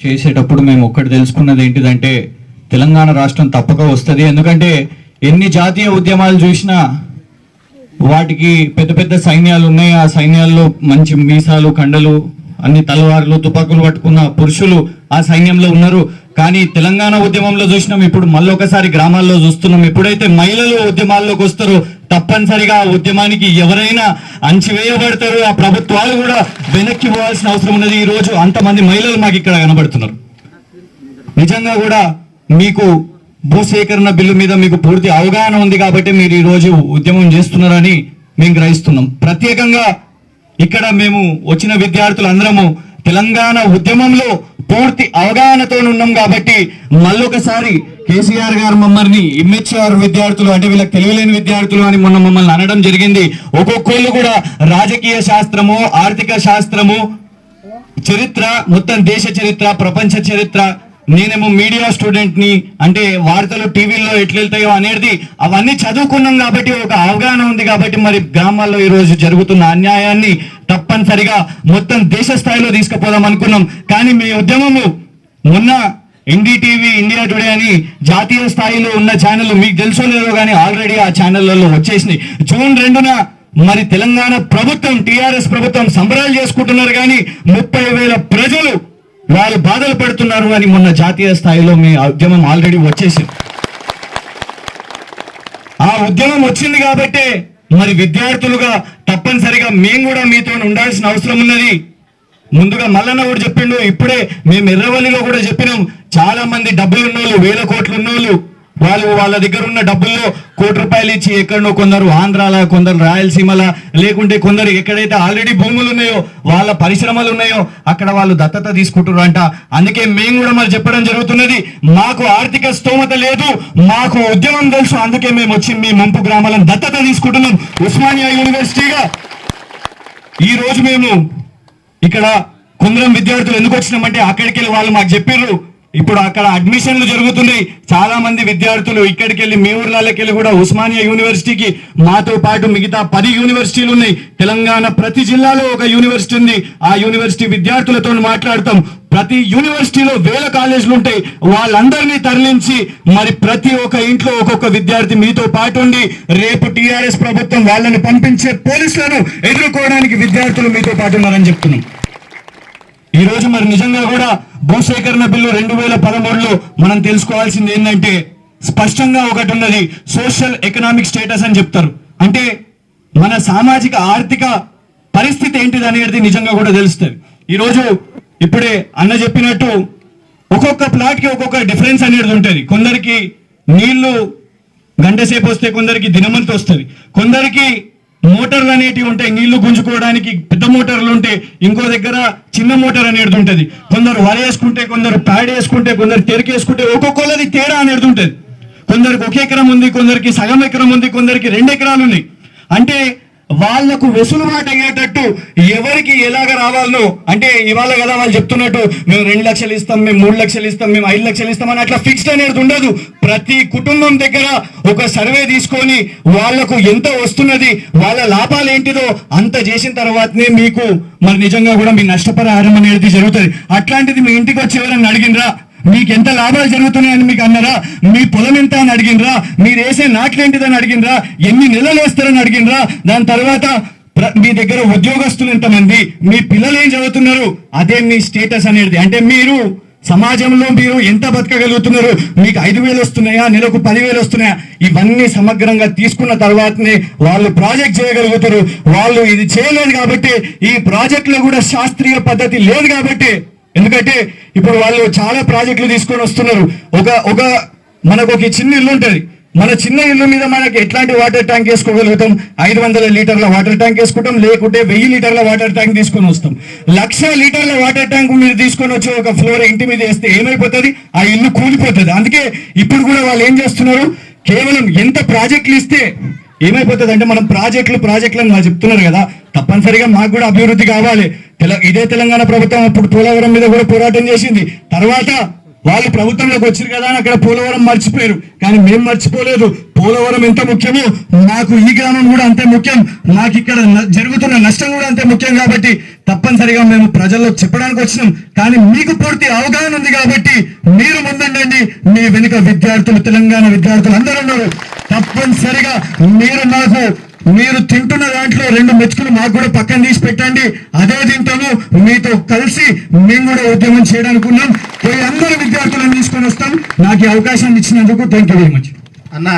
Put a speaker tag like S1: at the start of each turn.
S1: చేసేటప్పుడు మేము ఒక్కటి తెలుసుకున్నది ఏంటిదంటే తెలంగాణ రాష్ట్రం తప్పక వస్తుంది. ఎందుకంటే ఎన్ని జాతీయ ఉద్యమాలు చూసినా వాటికి పెద్ద పెద్ద సైన్యాలు ఉన్నాయి. ఆ సైన్యాల్లో మంచి మీసాలు, కండలు, అన్ని తలవార్లు, తుపాకులు పట్టుకున్న పురుషులు ఆ సైన్యంలో ఉన్నారు. కానీ తెలంగాణ ఉద్యమంలో చూసినాం, ఇప్పుడు మళ్ళొకసారి గ్రామాల్లో చూస్తున్నాం. ఎప్పుడైతే మహిళలు ఉద్యమాల్లోకి వస్తారో తప్పనిసరిగా ఆ ఉద్యమానికి ఎవరైనా అణచివేయబడతారు. ఆ ప్రభుత్వాలు కూడా వెనక్కి పోవాల్సిన అవసరం ఉన్నది. ఈ రోజు అంతమంది మహిళలు మాకు ఇక్కడ కనబడుతున్నారు. నిజంగా కూడా మీకు భూసేకరణ బిల్లు మీద మీకు పూర్తి అవగాహన ఉంది కాబట్టి మీరు ఈ రోజు ఉద్యమం చేస్తున్నారని మేము గ్రహిస్తున్నాం. ప్రత్యేకంగా ఇక్కడ మేము వచ్చిన విద్యార్థులు అందరము తెలంగాణ ఉద్యమంలో పూర్తి అవగాహనతో ఉన్నాం కాబట్టి మళ్ళొకసారి కేసీఆర్ గారు మమ్మల్ని ఇమ్మెచ్ఆర్ విద్యార్థులు అంటే వీళ్ళకి తెలియలేని విద్యార్థులు అని మొన్న మమ్మల్ని అనడం జరిగింది. ఒక్కొక్కళ్ళు కూడా రాజకీయ శాస్త్రము, ఆర్థిక శాస్త్రము, చరిత్ర, మొత్తం దేశ చరిత్ర, ప్రపంచ చరిత్ర, నేనేమో మీడియా స్టూడెంట్ ని, అంటే వార్తలు టీవీల్లో ఎట్లెళ్తాయో అనేది అవన్నీ చదువుకున్నాం కాబట్టి ఒక అవగాహన ఉంది కాబట్టి మరి గ్రామాల్లో ఈ రోజు జరుగుతున్న అన్యాయాన్ని తప్పనిసరిగా మొత్తం దేశ స్థాయిలో తీసుకుపోదాం అనుకున్నాం. కానీ మీ ఉద్యమము మొన్న ఎన్డీటీవీ, ఇండియా టుడే అని జాతీయ స్థాయిలో ఉన్న ఛానల్ మీకు తెలుసో లేదో కానీ ఆల్రెడీ ఆ ఛానళ్లలో వచ్చేసినాయి. జూన్ 2న మరి తెలంగాణ ప్రభుత్వం, టీఆర్ఎస్ ప్రభుత్వం సంబరాలు చేసుకుంటున్నారు కానీ 30,000 ప్రజలు వాళ్ళు బాధలు పడుతున్నారు అని మొన్న జాతీయ స్థాయిలో మీ ఉద్యమం ఆల్రెడీ వచ్చేసింది. ఆ ఉద్యమం వచ్చింది కాబట్టి మరి విద్యార్థులుగా తప్పనిసరిగా మేము కూడా మీతో ఉండాల్సిన అవసరం ఉన్నది. ముందుగా మల్లన్న కూడా చెప్పిండు, ఇప్పుడే మేము ఎర్రవల్లిలో కూడా చెప్పినాం. చాలా మంది డబ్బులు ఉన్నోళ్ళు, 1000 కోట్లు ఉన్నోళ్ళు, వాళ్ళ దగ్గర ఉన్న డబ్బుల్లో 1 కోటి రూపాయలు ఇచ్చి ఎక్కడో కొందరు ఆంధ్రాల, కొందరు రాయలసీమల, లేకుంటే కొందరు ఎక్కడైతే ఆల్రెడీ భూములు ఉన్నాయో, వాళ్ళ పరిశ్రమలు ఉన్నాయో అక్కడ వాళ్ళు దత్తత తీసుకుంటారు అంట. అందుకే మేము కూడా మరి చెప్పడం జరుగుతున్నది, మాకు ఆర్థిక స్తోమత లేదు, మాకు ఉద్యమం తెలుసు, అందుకే మేము వచ్చి మీ ముంపు గ్రామాలను దత్తత తీసుకుంటున్నాం. ఉస్మానియా యూనివర్సిటీగా ఈ రోజు మేము ఇక్కడ కొందరం విద్యార్థులు ఎందుకు వచ్చినామంటే అక్కడికి వెళ్ళి వాళ్ళు మాకు చెప్పారు, ఇప్పుడు అక్కడ అడ్మిషన్లు జరుగుతున్నాయి. చాలా మంది విద్యార్థులు ఇక్కడికి వెళ్ళి మీ ఊర్లకి వెళ్ళి కూడా ఉస్మానియా యూనివర్సిటీకి మాతో పాటు మిగతా 10 యూనివర్సిటీలు ఉన్నాయి. తెలంగాణ ప్రతి జిల్లాలో ఒక యూనివర్సిటీ ఉంది. ఆ యూనివర్సిటీ విద్యార్థులతో మాట్లాడతాం. ప్రతి యూనివర్సిటీలో 1000 కాలేజీలు ఉంటాయి. వాళ్ళందరినీ తరలించి మరి ప్రతి ఒక్క ఇంట్లో ఒక్కొక్క విద్యార్థి మీతో పాటు ఉండి రేపు టీఆర్ఎస్ ప్రభుత్వం వాళ్ళని పంపించే పోలీసులను ఎదుర్కోవడానికి విద్యార్థులు మీతో పాటు ఉన్నారని చెప్తున్నాం. ఈ రోజు మరి నిజంగా కూడా భూసేకరణ బిల్లు 2013లో మనం తెలుసుకోవాల్సింది ఏంటంటే స్పష్టంగా ఒకటి ఉన్నది, సోషల్ ఎకనామిక్ స్టేటస్ అని చెప్తారు. అంటే మన సామాజిక ఆర్థిక పరిస్థితి ఏంటిది అనేది నిజంగా కూడా తెలుస్తుంది. ఈరోజు ఇప్పుడే అన్న చెప్పినట్టు ఒక్కొక్క ప్లాట్ కి ఒక్కొక్క డిఫరెన్స్ అనేది ఉంటుంది. కొందరికి నీళ్లు గంట సేపు వస్తే, కొందరికి దినమంతా వస్తుంది, కొందరికి మోటార్లు అనేటివి ఉంటాయి, నీళ్లు గుంజుకోవడానికి పెద్ద మోటార్లు ఉంటాయి, ఇంకో దగ్గర చిన్న మోటార్ అనేది ఉంటుంది. కొందరు వల వేసుకుంటే, కొందరు ప్యాడ్ వేసుకుంటే, కొందరు తెరికేసుకుంటే, ఒక్కొక్కది తేడా అనేది ఉంటుంది. కొందరికి 1 ఎకరం ఉంది, కొందరికి సగం ఎకరం ఉంది, కొందరికి 2 ఎకరాలు ఉన్నాయి. అంటే వాళ్లకు వెసులుబాటు అయ్యేటట్టు ఎవరికి ఎలాగ రావాలనో, అంటే ఇవాళ కదా వాళ్ళు చెప్తున్నట్టు మేము 2 లక్షలు ఇస్తాం, మేము 3 లక్షలు ఇస్తాం, మేము 5 లక్షలు ఇస్తాం అని అట్లా ఫిక్స్డ్ అనేది ఉండదు. ప్రతి కుటుంబం దగ్గర ఒక సర్వే తీసుకొని వాళ్లకు ఎంత వస్తున్నది, వాళ్ళ లాభాలు ఏంటిదో అంత చేసిన తర్వాతనే మీకు మరి నిజంగా కూడా మీ నష్టపరిహారం అనేది జరుగుతుంది. అట్లాంటిది మీ ఇంటికి వచ్చి ఎవరైనా అడిగినరా, మీకు ఎంత లాభాలు జరుగుతున్నాయని మీకు అన్నారా, మీ పొలం ఎంత అని అడిగినరా, మీరు వేసే నాట్లేంటిదని అడిగినరా, ఎన్ని నెలలు వేస్తారని అడిగినరా, దాని తర్వాత మీ దగ్గర ఉద్యోగస్తులు ఎంతమంది, మీ పిల్లలు ఏం చదువుతున్నారు, అదే మీ స్టేటస్ అనేది. అంటే మీరు సమాజంలో మీరు ఎంత బతకగలుగుతున్నారు, మీకు 5,000 వస్తున్నాయా, నెలకు 10,000 వస్తున్నాయా, ఇవన్నీ సమగ్రంగా తీసుకున్న తర్వాతనే వాళ్ళు ప్రాజెక్ట్ చేయగలుగుతారు. వాళ్ళు ఇది చేయలేదు కాబట్టి, ఈ ప్రాజెక్ట్ లో కూడా శాస్త్రీయ పద్ధతి లేదు కాబట్టి, ఎందుకంటే ఇప్పుడు వాళ్ళు చాలా ప్రాజెక్టులు తీసుకొని వస్తున్నారు. మనకు ఒక చిన్న ఇల్లు ఉంటుంది, మన చిన్న ఇల్లు మీద మనకి ఎట్లాంటి వాటర్ ట్యాంక్ వేసుకోగలుగుతాం, 500 లీటర్ల వాటర్ ట్యాంక్ వేసుకుంటాం, లేకుంటే 1000 లీటర్ల వాటర్ ట్యాంక్ తీసుకొని వస్తాం. 1,00,000 లీటర్ల వాటర్ ట్యాంక్ మీరు తీసుకొని వచ్చి ఒక ఫ్లోర్ ఇంటి మీద వేస్తే ఏమైపోతుంది, ఆ ఇల్లు కూలిపోతుంది. అందుకే ఇప్పుడు కూడా వాళ్ళు ఏం చేస్తున్నారు, కేవలం ఎంత ప్రాజెక్టులు ఇస్తే ఏమైపోతుంది అంటే, మనం ప్రాజెక్టులు అని వాళ్ళు చెప్తున్నారు కదా, తప్పనిసరిగా మాకు కూడా అభివృద్ధి కావాలి. ఇదే తెలంగాణ ప్రభుత్వం అప్పుడు పోలవరం మీద కూడా పోరాటం చేసింది. తర్వాత వాళ్ళు ప్రభుత్వంలోకి వచ్చారు కదా అని అక్కడ పోలవరం మర్చిపోయారు, కానీ మేము మర్చిపోలేదు. పోలవరం ఎంత ముఖ్యమో మాకు ఈ గ్రామం కూడా అంతే ముఖ్యం, మాకు ఇక్కడ జరుగుతున్న నష్టం కూడా అంతే ముఖ్యం. కాబట్టి తప్పనిసరిగా మేము ప్రజల్లో చెప్పడానికి వచ్చినాం. కానీ మీకు పూర్తి అవగాహన ఉంది మీరు ముందుండండి. మీ వెనుక విద్యార్థులు, తెలంగాణ విద్యార్థులు అందరూ ఉన్నారు. తప్పనిసరిగా మీరు తింటున్న దాంట్లో 2 మెతుకులు మాకు కూడా పక్కన తీసి పెట్టండి. అదే తింటాము. మీతో కలిసి మేము కూడా ఉద్యమం చేయడానికి ఉన్నాం. అందరూ విద్యార్థులను తీసుకొని వస్తాం. నాకు ఈ అవకాశాన్ని ఇచ్చినందుకు థ్యాంక్ యూ వెరీ మచ్
S2: అన్న.